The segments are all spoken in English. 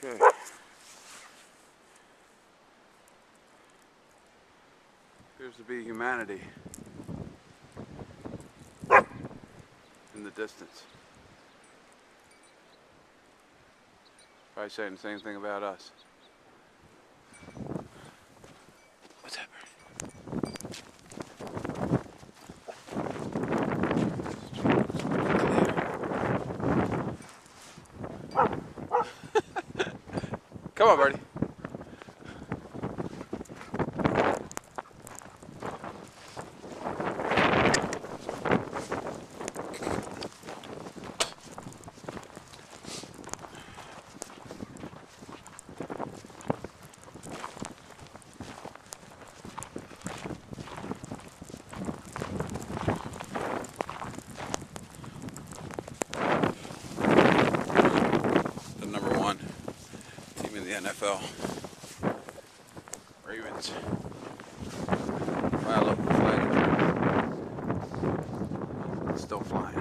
Okay. Appears to be humanity in the distance. Probably saying the same thing about us. What's that, Birdie? Come on, Birdie. The number one team in the NFL. Ravens. Fly low, flag. It's still flying.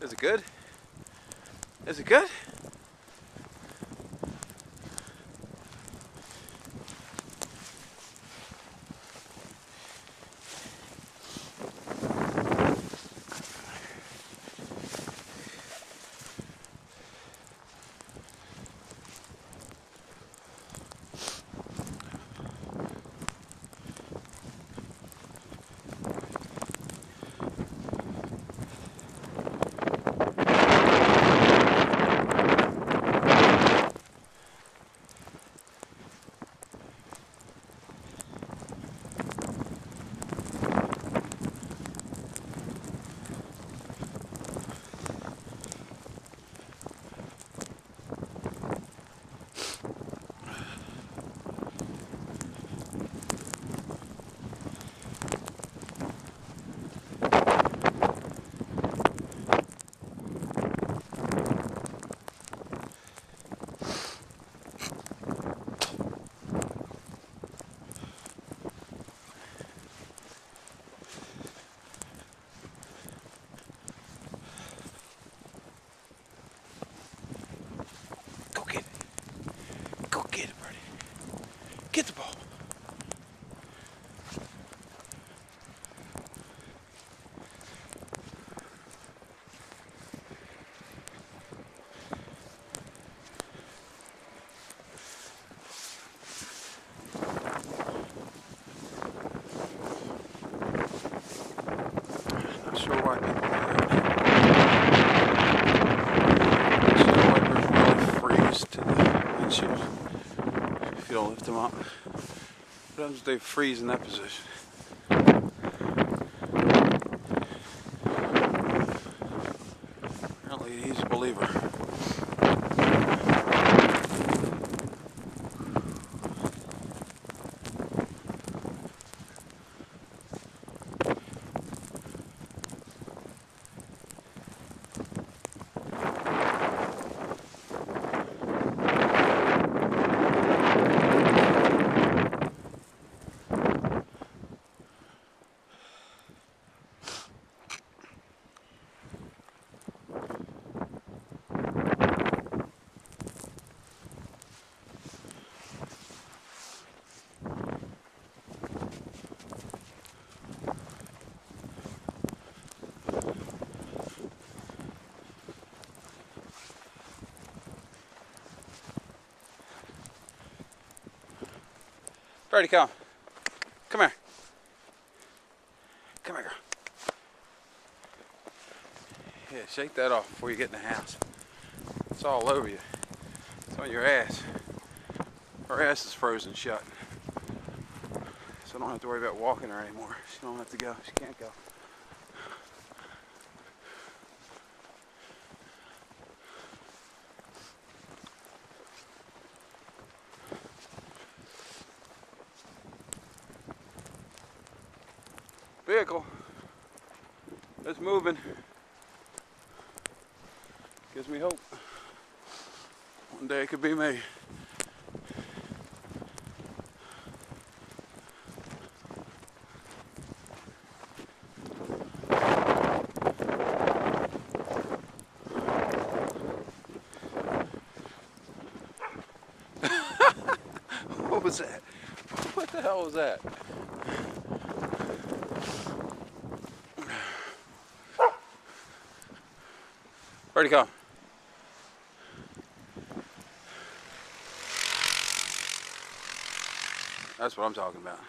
Is it good? Is it good? Go get it. Go get it, Birdie. Get the ball. Not sure why people do that. Windshield wipers really freeze to the windshield if you don't lift them up. What happens if they freeze in that position? Apparently he's a believer. Birdie, come. Come here. Come here, girl. Yeah, shake that off before you get in the house. It's all over you. It's on your ass. Her ass is frozen shut. So I don't have to worry about walking her anymore. She don't have to go. She can't go. Vehicle. It's moving. Gives me hope. One day it could be me. What was that? What the hell was that? Birdie, come. That's what I'm talking about.